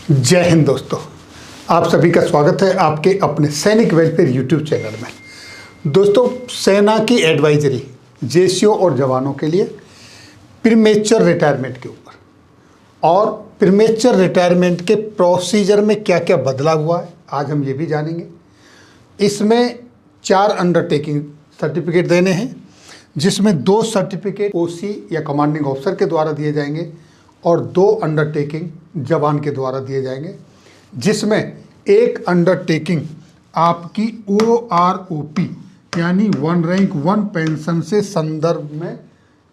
जय हिंद दोस्तों, आप सभी का स्वागत है आपके अपने सैनिक वेलफेयर यूट्यूब चैनल में। दोस्तों, सेना की एडवाइजरी जेसीओ और जवानों के लिए प्रीमेच्योर रिटायरमेंट के ऊपर और प्रीमेच्योर रिटायरमेंट के प्रोसीजर में क्या क्या बदलाव हुआ है, आज हम ये भी जानेंगे। इसमें 4 अंडरटेकिंग सर्टिफिकेट देने हैं, जिसमें 2 सर्टिफिकेट ओसी या कमांडिंग ऑफिसर के द्वारा दिए जाएंगे और 2 अंडरटेकिंग जवान के द्वारा दिए जाएंगे, जिसमें एक अंडरटेकिंग आपकी OROP यानी 1 रैंक 1 पेंशन से संदर्भ में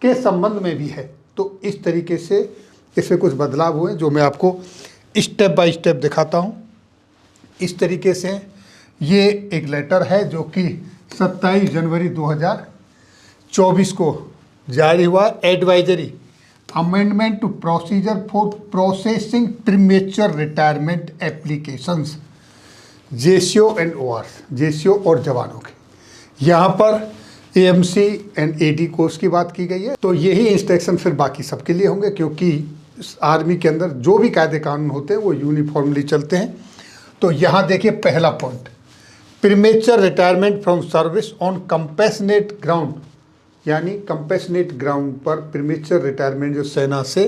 के संबंध में भी है। तो इस तरीके से इसमें कुछ बदलाव हुए जो मैं आपको स्टेप बाय स्टेप दिखाता हूँ। इस तरीके से ये एक लेटर है जो कि 27 जनवरी 2024 को जारी हुआ। Advisory amendment to procedure for processing premature retirement applications JCO and ORs, JCO और जवानों के। यहाँ पर AMC एंड AD कोर्स की बात की गई है। तो यही इंस्ट्रक्शन फिर बाकी सबके लिए होंगे, क्योंकि आर्मी के अंदर जो भी कायदे कानून होते हैं वो यूनिफॉर्मली चलते हैं। तो यहाँ देखिए पहला point, premature retirement from service on compassionate ground, यानी कंपैशनेट ग्राउंड पर प्रीमेच्योर रिटायरमेंट जो सेना से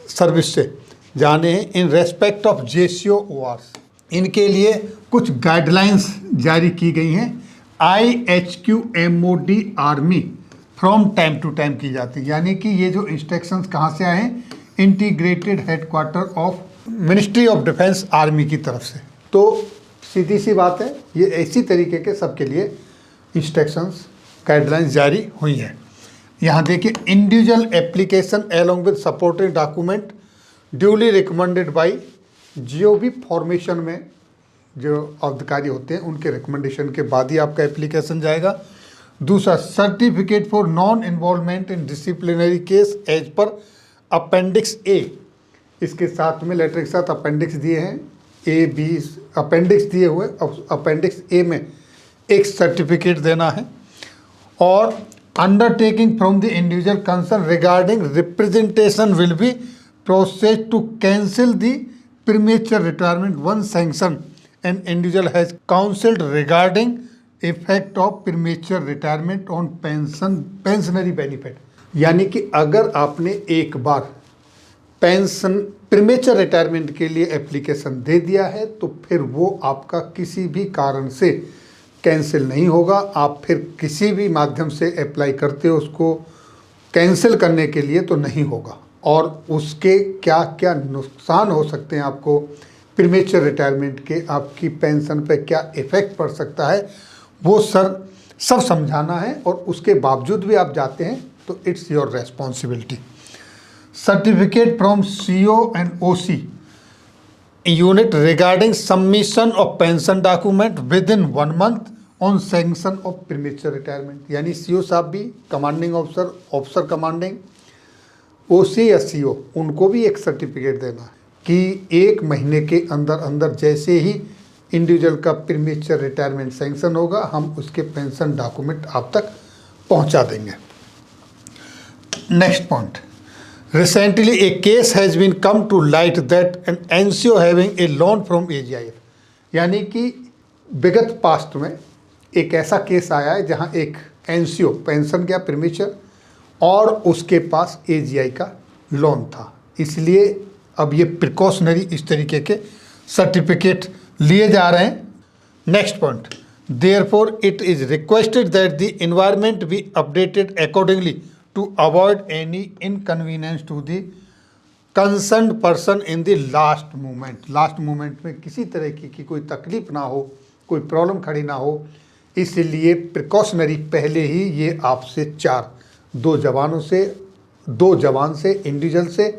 सर्विस से जाने हैं in respect of JCO ORs, इनके लिए कुछ गाइडलाइंस जारी की गई हैं। IHQ MOD army from time to time की जाती है, यानी कि ये जो इंस्ट्रक्शंस कहाँ से आए हैं, integrated headquarter of ministry of defence army की तरफ से। तो सीधी सी बात है, ये इसी तरीके के सबके लिए इंस्ट्रक्शंस गाइडलाइंस जारी हुई हैं। यहाँ देखिए, individual application along with supporting document duly recommended by GOB formation में जो अधिकारी होते हैं उनके रिकमेंडेशन के बाद ही आपका एप्लीकेशन जाएगा। दूसरा, certificate for non involvement in disciplinary case as per appendix A, इसके साथ में लेटर के साथ अपेंडिक्स दिए हैं, A B अपेंडिक्स दिए हुए, अपेंडिक्स A में एक सर्टिफिकेट देना है। और undertaking from the individual concern regarding representation will be process to cancel the premature retirement one sanction and individual has counselled regarding effect of premature retirement on pensionary benefit. यानी कि अगर आपने एक बार पेंशन प्रीमेच्योर रिटायरमेंट के लिए application दे दिया है तो फिर वो आपका किसी भी कारण से कैंसिल नहीं होगा। आप फिर किसी भी माध्यम से अप्लाई करते हो उसको कैंसिल करने के लिए तो नहीं होगा। और उसके क्या क्या नुकसान हो सकते हैं, आपको प्रीमेच्योर रिटायरमेंट के आपकी पेंशन पे क्या इफ़ेक्ट पड़ सकता है, वो सब समझाना है। और उसके बावजूद भी आप जाते हैं तो it's your responsibility. Certificate from CO and OC unit regarding submission of pension document with in 1 month on sanction of premature retirement, यानी CO साहब भी, commanding officer, officer commanding, OC या CO, उनको भी एक सर्टिफिकेट देना है कि 1 महीने के अंदर अंदर जैसे ही इंडिविजुअल का प्रीमेच्योर रिटायरमेंट सैंक्शन होगा हम उसके पेंशन डॉक्यूमेंट आप तक पहुंचा देंगे। Next point, recently a case has been come to light that an NCO having a loan from AGIF, यानी कि विगत पास्ट में एक ऐसा केस आया है जहां एक NCO पेंशन गया प्रीमेच्योर और उसके पास AGI का लोन था, इसलिए अब ये प्रिकॉशनरी इस तरीके के सर्टिफिकेट लिए जा रहे हैं। Next point, therefore it is requested that the environment be updated accordingly to avoid any inconvenience to the concerned person in the last moment। Last moment में किसी तरह की कोई तकलीफ ना हो, कोई प्रॉब्लम खड़ी ना हो, इसलिए प्रिकॉशनरी पहले ही ये आपसे 2 जवान से इंडिविजुअल से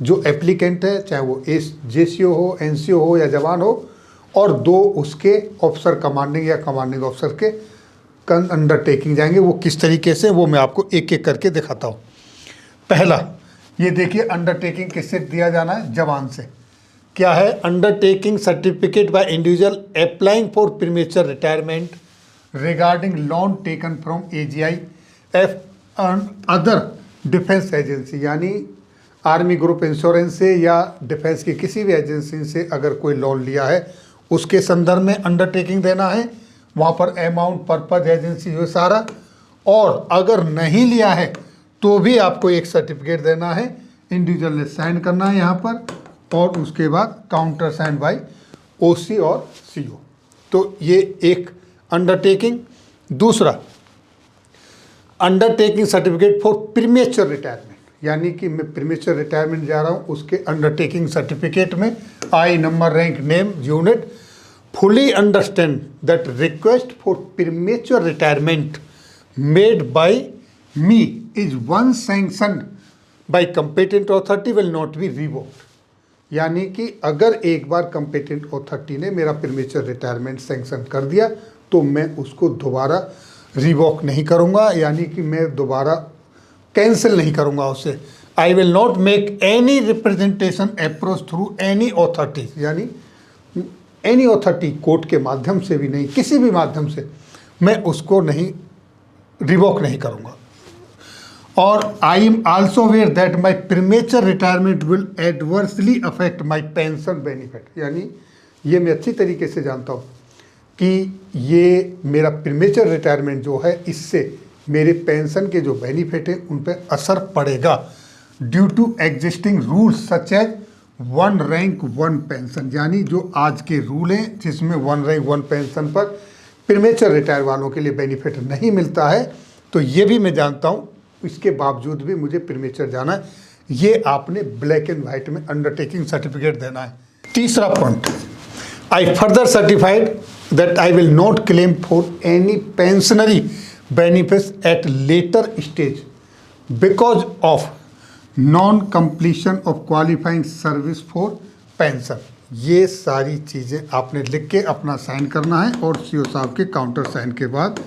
जो एप्लीकेंट है, चाहे वो जेसीओ हो, NCO हो या जवान हो, और 2 उसके ऑफिसर कमांडिंग या कमांडिंग ऑफिसर के अंडरटेकिंग जाएंगे। वो किस तरीके से, वो मैं आपको एक एक करके दिखाता हूँ। पहला, ये देखिए, अंडरटेकिंग किससे दिया जाना है, जवान से। क्या है, undertaking certificate by individual applying for premature retirement regarding loan taken from AGI and other defence agency, यानी आर्मी ग्रुप इंश्योरेंस से या डिफेंस की किसी भी एजेंसी से अगर कोई लोन लिया है उसके संदर्भ में अंडरटेकिंग देना है, वहाँ पर अमाउंट, पर्पज, एजेंसी, ये सारा। और अगर नहीं लिया है तो भी आपको एक सर्टिफिकेट देना है, इंडिविजुअल ने साइन करना है यहाँ पर, और उसके बाद काउंटर साइन बाय ओसी और सीओ। तो ये एक अंडरटेकिंग। दूसरा, undertaking certificate for premature retirement, यानी कि मैं प्रीमेच्योर रिटायरमेंट जा रहा हूँ, उसके अंडरटेकिंग सर्टिफिकेट में I, number, rank, name, unit, fully understand that request for premature retirement made by me is once sanctioned by competent authority will not be revoked। यानी कि अगर एक बार competent authority ने मेरा premature retirement sanction कर दिया तो मैं उसको दोबारा रिवॉक नहीं करूँगा, यानी कि मैं दोबारा कैंसिल नहीं करूँगा उसे। आई will not make any representation approach through any authority, यानी एनी ऑथोरिटी, कोर्ट के माध्यम से भी नहीं, किसी भी माध्यम से मैं उसको नहीं रिवोक नहीं करूँगा। और I am also aware that my premature retirement will adversely affect my pension benefit, यानी ये मैं अच्छी तरीके से जानता हूँ कि ये मेरा प्रीमेच्योर रिटायरमेंट जो है इससे मेरे पेंशन के जो बेनिफिट हैं उन पर असर पड़ेगा due to existing rules such as one rank one pension, यानी जो आज के रूल हैं जिसमें वन रैंक वन पेंशन पर प्रीमेच्योर रिटायर वालों के लिए बेनिफिट नहीं मिलता है। तो ये भी मैं जानता हूँ, इसके बावजूद भी मुझे प्रीमेच्योर जाना है। ये आपने ब्लैक एंड वाइट में अंडरटेकिंग सर्टिफिकेट देना है। तीसरा point, I further certified that I will not claim for any pensionary benefits at later stage because of non completion of qualifying service for pension. ये सारी चीज़ें आपने लिख के अपना साइन करना है और सीओ साहब के काउंटर साइन के बाद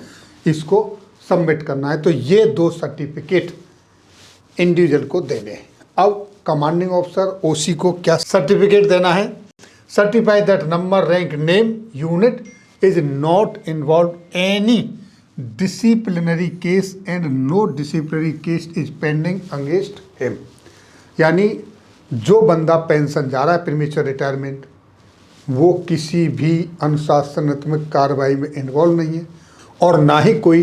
इसको सबमिट करना है। तो ये 2 सर्टिफिकेट इंडिविजुअल को देने हैं। अब कमांडिंग ऑफिसर ओसी को क्या सर्टिफिकेट देना है? Certify that number, rank, name, unit is not involve any disciplinary case and no disciplinary case is pending against him, यानी जो बंदा पेंशन जा रहा है प्रीमेच्योर रिटायरमेंट, वो किसी भी अनुशासनात्मक कार्रवाई में इन्वॉल्व नहीं है और ना ही कोई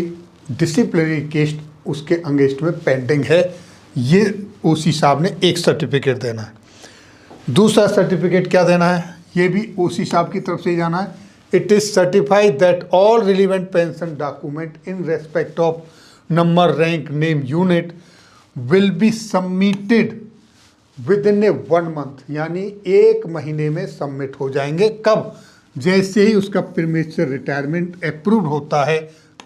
डिसिप्लिनरी केस उसके अगेंस्ट में पेंडिंग है। ये ओसी साहब ने एक सर्टिफिकेट देना है। दूसरा सर्टिफिकेट क्या देना है? ये भी ओसी साहब की तरफ से ही जाना है। It is certified that all relevant pension document in respect of number, rank, name, unit will be submitted with in A 1 month, यानी 1 महीने में सबमिट हो जाएंगे। कब? जैसे ही उसका प्रीमेच्योर रिटायरमेंट अप्रूव होता है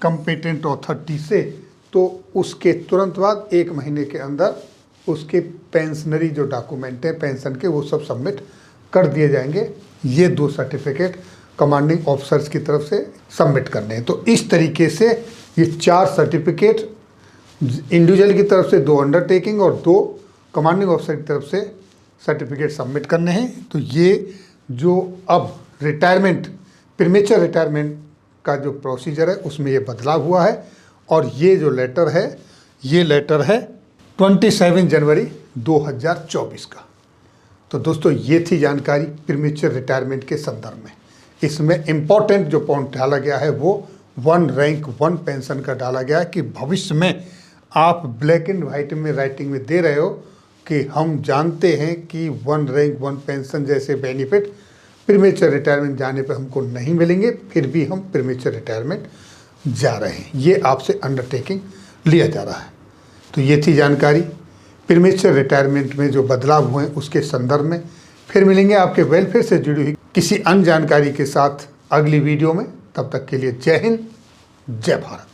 कंपेटेंट अथॉरिटी से, तो उसके तुरंत बाद 1 महीने के अंदर उसके पेंशनरी जो डॉक्यूमेंट हैं पेंशन के, वो सब सबमिट कर दिए जाएंगे। ये 2 सर्टिफिकेट कमांडिंग ऑफिसर्स की तरफ से सबमिट करने हैं। तो इस तरीके से ये 4 सर्टिफिकेट इंडिविजुअल की तरफ से, 2 अंडरटेकिंग और 2 कमांडिंग ऑफिसर की तरफ से सर्टिफिकेट सबमिट करने हैं। तो ये जो अब रिटायरमेंट, प्रीमेच्योर रिटायरमेंट का जो प्रोसीजर है उसमें ये बदलाव हुआ है। और ये जो लेटर है, ये लेटर है 27 जनवरी 2024 का। तो दोस्तों ये थी जानकारी प्रीमेच्योर रिटायरमेंट के संदर्भ में। इसमें इम्पॉर्टेंट जो पॉइंट डाला गया है वो 1 रैंक 1 पेंशन का डाला गया है कि भविष्य में आप ब्लैक एंड वाइट में राइटिंग में दे रहे हो कि हम जानते हैं कि 1 रैंक 1 पेंशन जैसे बेनिफिट प्रीमेच्योर रिटायरमेंट जाने पर हमको नहीं मिलेंगे, फिर भी हम प्रीमेच्योर रिटायरमेंट जा रहे हैं। ये आपसे अंडरटेकिंग लिया जा रहा है। तो ये थी जानकारी प्रीमेच्योर रिटायरमेंट में जो बदलाव हुए उसके संदर्भ में। फिर मिलेंगे आपके वेलफेयर से जुड़ी हुई किसी अन्य जानकारी के साथ अगली वीडियो में। तब तक के लिए जय हिंद, जय भारत।